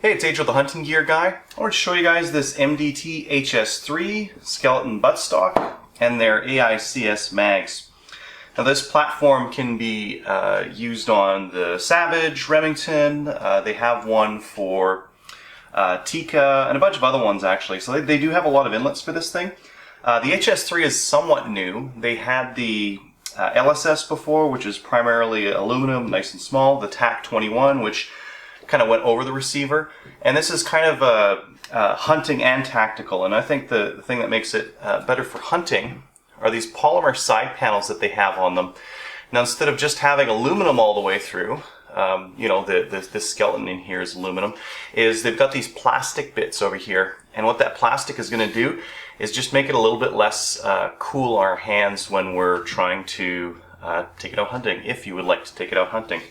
Hey, it's Angel the Hunting Gear Guy. I want to show you guys this MDT HS3 Skeleton Buttstock and their AICS mags. Now this platform can be used on the Savage, Remington, they have one for Tika, and a bunch of other ones actually. So they do have a lot of inlets for this thing. The HS3 is somewhat new. They had the LSS before, which is primarily aluminum, nice and small, the TAC 21, which kind of went over the receiver, and this is kind of hunting and tactical. And I think the thing that makes it better for hunting are these polymer side panels that they have on them. Now, instead of just having aluminum all the way through, you know, this skeleton in here is aluminum, is they've got these plastic bits over here, and what that plastic is going to do is just make it a little bit less cool on our hands when we're trying to take it out hunting, if you would like to take it out hunting.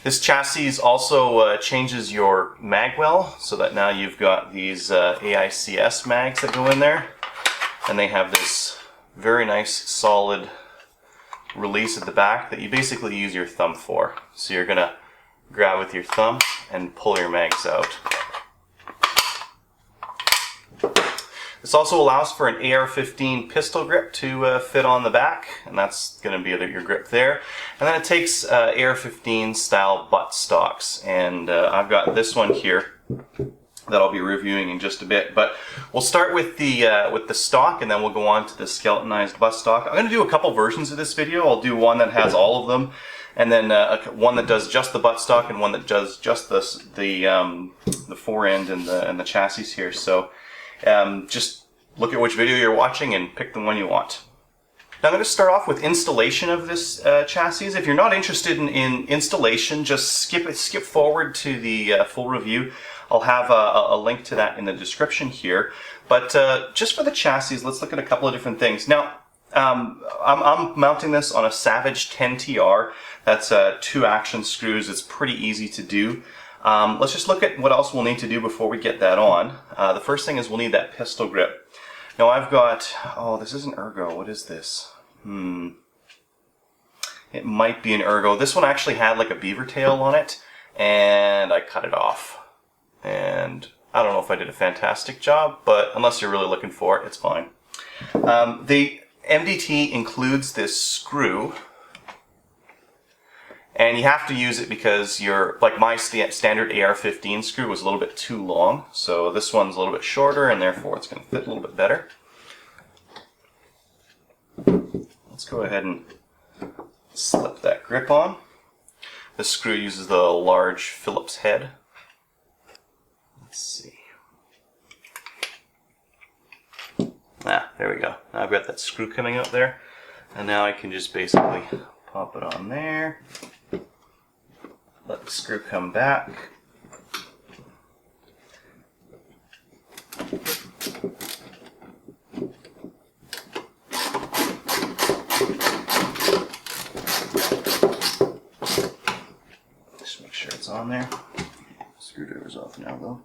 This chassis also changes your mag well, so that now you've got these AICS mags that go in there, and they have this very nice solid release at the back that you basically use your thumb for. So you're going to grab with your thumb and pull your mags out. This also allows for an AR-15 pistol grip to fit on the back, and that's going to be your grip there. And then it takes AR-15 style butt stocks, and I've got this one here that I'll be reviewing in just a bit. But we'll start with the stock, and then we'll go on to the skeletonized butt stock. I'm going to do a couple versions of this video. I'll do one that has all of them, and then one that does just the butt stock, and one that does just the forend and the chassis here. So just look at which video you're watching and pick the one you want. Now I'm going to start off with installation of this chassis. If you're not interested in installation, just skip forward to the full review. I'll have a link to that in the description here. But just for the chassis, let's look at a couple of different things. Now, I'm mounting this on a Savage 10TR. That's 2 action screws. It's pretty easy to do. Let's just look at what else we'll need to do before we get that on. The first thing is we'll need that pistol grip. Now I've got, oh, this isn't ergo. What is this? It might be an ergo. This one actually had like a beaver tail on it, and I cut it off. And I don't know if I did a fantastic job, but unless you're really looking for it, it's fine. The MDT includes this screw, and you have to use it because like my standard AR-15 screw was a little bit too long, so this one's a little bit shorter, and therefore it's going to fit a little bit better. Let's go ahead and slip that grip on. This screw uses the large Phillips head. Let's see. There we go. Now I've got that screw coming out there, and now I can just basically pop it on there. Let the screw come back. Just make sure it's on there. Screwdriver's off now though.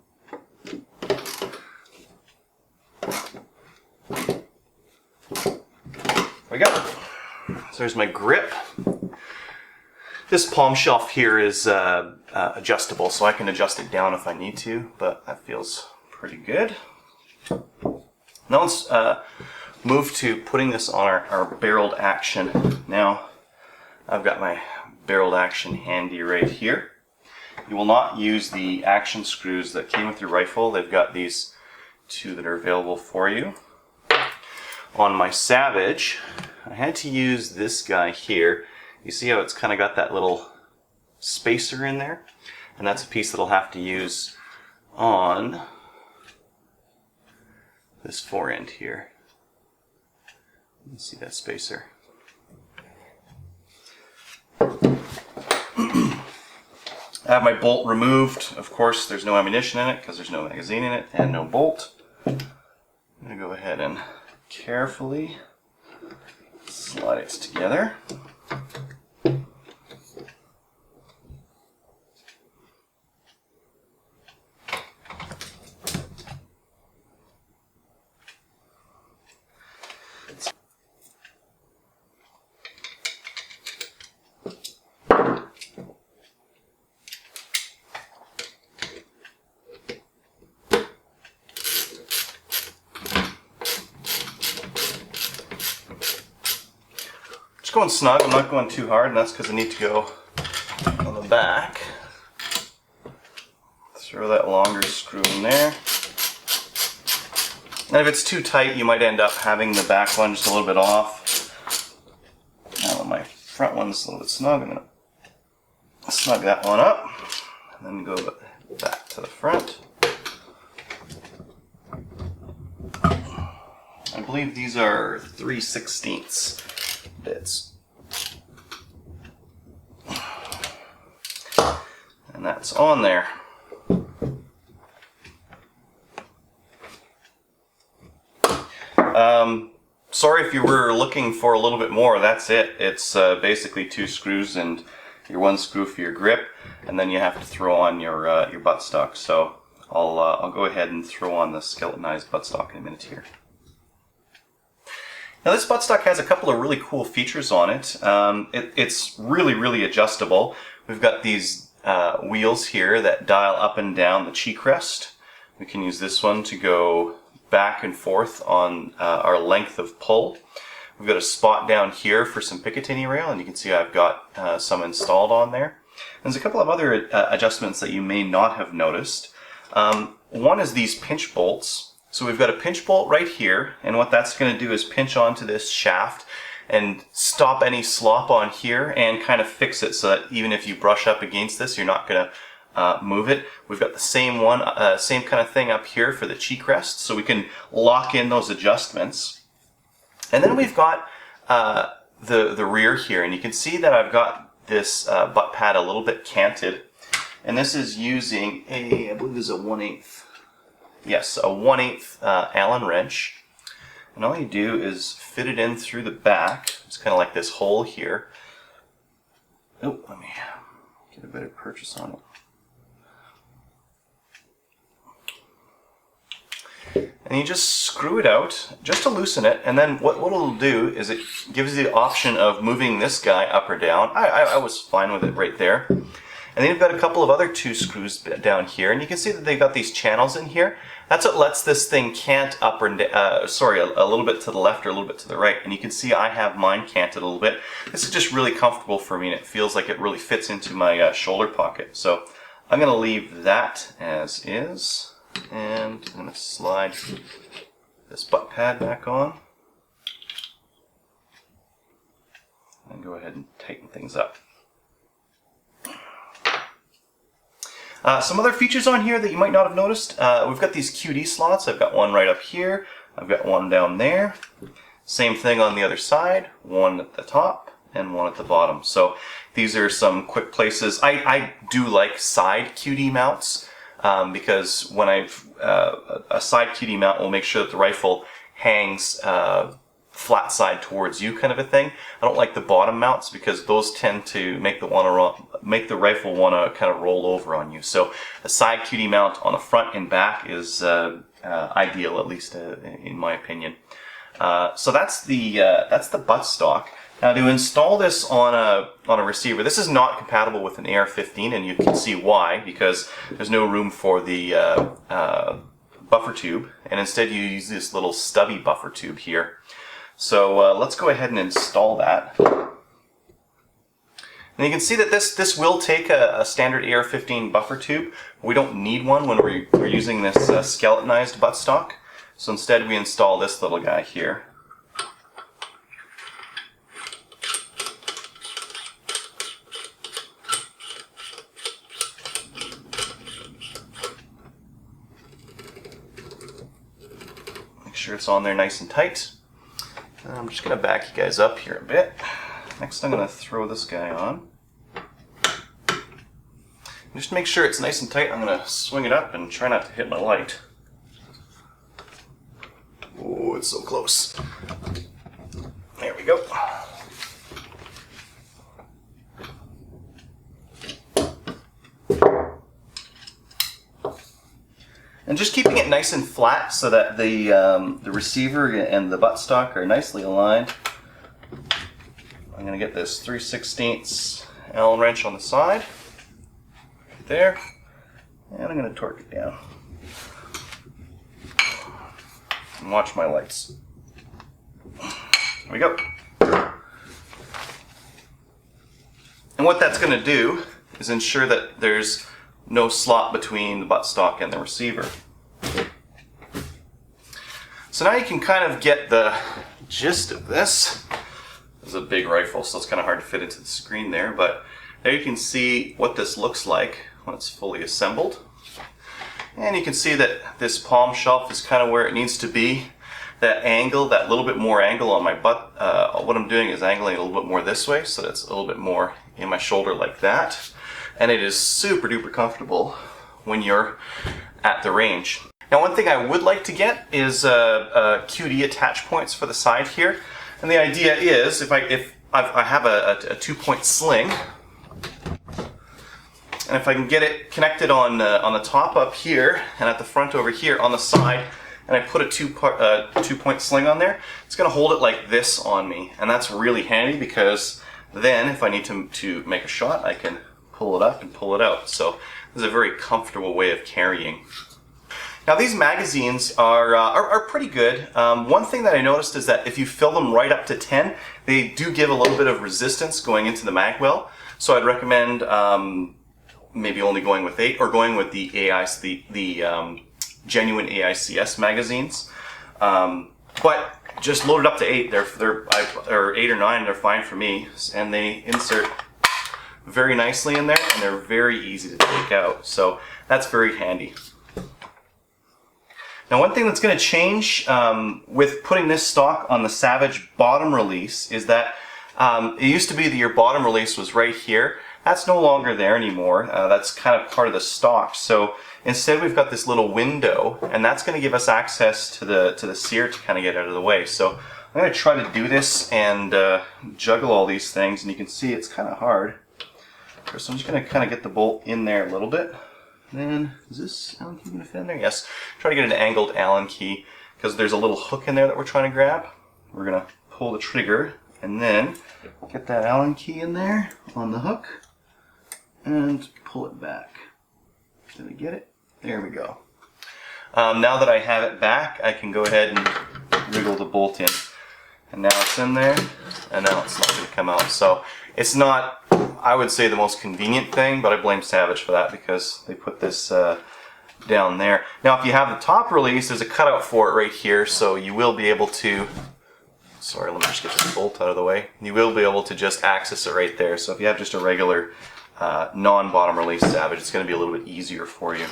There we go. So there's my grip. This palm shelf here is adjustable, so I can adjust it down if I need to, but that feels pretty good. Now let's move to putting this on our barreled action. Now I've got my barreled action handy right here. You will not use the action screws that came with your rifle. They've got these 2 that are available for you. On my Savage, I had to use this guy here. You see how it's kind of got that little spacer in there? And that's a piece that I'll have to use on this forend here. You see that spacer? I have my bolt removed. Of course, there's no ammunition in it because there's no magazine in it and no bolt. I'm going to go ahead and carefully slide it together. Just going snug, I'm not going too hard, and that's because I need to go on the back. Throw that longer screw in there. And if it's too tight, you might end up having the back one just a little bit off. Now my front one's a little bit snug, I'm going to snug that one up, and then go back to the front. I believe these are 3/16 bits. And that's on there. Sorry if you were looking for a little bit more, that's it. It's basically 2 screws and your 1 screw for your grip, and then you have to throw on your buttstock. So I'll go ahead and throw on the skeletonized buttstock in a minute here. Now this buttstock has a couple of really cool features on it. It's really adjustable. We've got these wheels here that dial up and down the cheek rest. We can use this one to go back and forth on our length of pull. We've got a spot down here for some Picatinny rail, and you can see I've got some installed on there. There's a couple of other adjustments that you may not have noticed. One is these pinch bolts. So we've got a pinch bolt right here, and what that's going to do is pinch onto this shaft and stop any slop on here and kind of fix it so that even if you brush up against this, you're not going to move it. We've got the same kind of thing up here for the cheek rest, so we can lock in those adjustments. And then we've got the rear here, and you can see that I've got this butt pad a little bit canted, and this is using I believe this is a 1/8. Yes, a 1/8 Allen wrench. And all you do is fit it in through the back. It's kind of like this hole here. Oh, let me get a better purchase on it. And you just screw it out just to loosen it, and then what it'll do is it gives you the option of moving this guy up or down. I was fine with it right there. And then you've got a couple of other 2 screws down here, and you can see that they've got these channels in here. That's what lets this thing cant up or a little bit to the left or a little bit to the right. And you can see I have mine canted a little bit. This is just really comfortable for me, and it feels like it really fits into my shoulder pocket. So I'm going to leave that as is, and I'm going to slide this butt pad back on and go ahead and tighten things up. Some other features on here that you might not have noticed. We've got these QD slots. I've got one right up here. I've got one down there. Same thing on the other side. One at the top and one at the bottom. So these are some quick places. I do like side QD mounts because when a side QD mount will make sure that the rifle hangs flat side towards you, kind of a thing. I don't like the bottom mounts because those tend to make the rifle want to kind of roll over on you. So a side QD mount on the front and back is ideal, at least in my opinion. So that's the buttstock. Now to install this on a receiver, this is not compatible with an AR-15, and you can see why, because there's no room for the buffer tube, and instead you use this little stubby buffer tube here. So let's go ahead and install that. And you can see that this will take a standard AR-15 buffer tube. We don't need one when we're using this skeletonized buttstock. So instead we install this little guy here. Make sure it's on there nice and tight. I'm just going to back you guys up here a bit. Next I'm going to throw this guy on. Just to make sure it's nice and tight, I'm going to swing it up and try not to hit my light. Oh, it's so close. There we go. And just keeping it nice and flat so that the receiver and the buttstock are nicely aligned. I'm going to get this 3/16 Allen wrench on the side, right there, and I'm going to torque it down. And watch my lights. There we go. And what that's going to do is ensure that there's no slot between the buttstock and the receiver. So now you can kind of get the gist of this. This is a big rifle, so it's kind of hard to fit into the screen there, but there you can see what this looks like when it's fully assembled. And you can see that this palm shelf is kind of where it needs to be. That angle, that little bit more angle on my butt, what I'm doing is angling a little bit more this way, so that's a little bit more in my shoulder like that. And it is super duper comfortable when you're at the range. Now, one thing I would like to get is QD attach points for the side here. And the idea is, if I have a 2-point sling, and if I can get it connected on the top up here and at the front over here on the side, and I put a 2-point sling on there, it's going to hold it like this on me. And that's really handy because then if I need to make a shot, I can pull it up and pull it out. So this is a very comfortable way of carrying. Now these magazines are pretty good. One thing that I noticed is that if you fill them right up to 10, they do give a little bit of resistance going into the mag well. So I'd recommend maybe only going with 8 or going with the genuine AICS magazines. But just load it up to 8. Or 8 or 9, they're fine for me. And they insert very nicely in there, and they're very easy to take out. So that's very handy. Now, one thing that's going to change with putting this stock on the Savage bottom release is that it used to be that your bottom release was right here. That's no longer there anymore. That's kind of part of the stock. So instead, we've got this little window, and that's going to give us access to the sear to kind of get out of the way. So I'm going to try to do this and juggle all these things, and you can see it's kind of hard. So I'm just going to kind of get the bolt in there a little bit. Then, is this Allen key going to fit in there? Yes. Try to get an angled Allen key because there's a little hook in there that we're trying to grab. We're going to pull the trigger and then get that Allen key in there on the hook and pull it back. Did I get it? There we go. Now that I have it back, I can go ahead and wiggle the bolt in. And now it's in there, and now it's not going to come out. So it's not, I would say, the most convenient thing, but I blame Savage for that because they put this down there. Now, if you have the top release, there's a cutout for it right here, so you will be able to, sorry, let me just get this bolt out of the way. You will be able to just access it right there. So if you have just a regular non-bottom release Savage, it's going to be a little bit easier for you.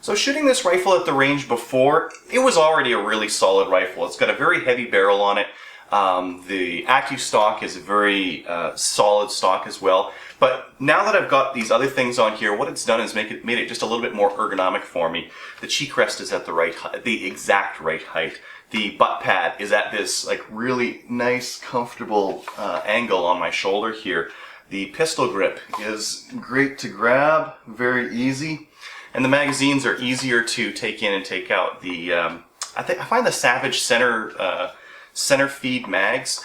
So shooting this rifle at the range before, it was already a really solid rifle. It's got a very heavy barrel on it. The Accu stock is a very solid stock as well. But now that I've got these other things on here, what it's done is made it just a little bit more ergonomic for me. The cheek rest is at the exact right height. The butt pad is at this like really nice, comfortable angle on my shoulder here. The pistol grip is great to grab, very easy. And the magazines are easier to take in and take out. I find the Savage center feed mags,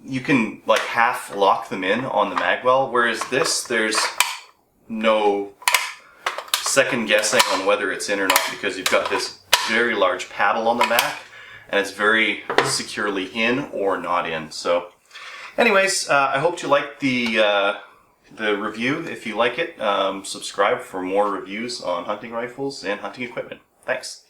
you can like half lock them in on the magwell, whereas this, there's no second guessing on whether it's in or not because you've got this very large paddle on the back and it's very securely in or not in. So anyways, I hope you liked the review. If you like it, subscribe for more reviews on hunting rifles and hunting equipment. Thanks.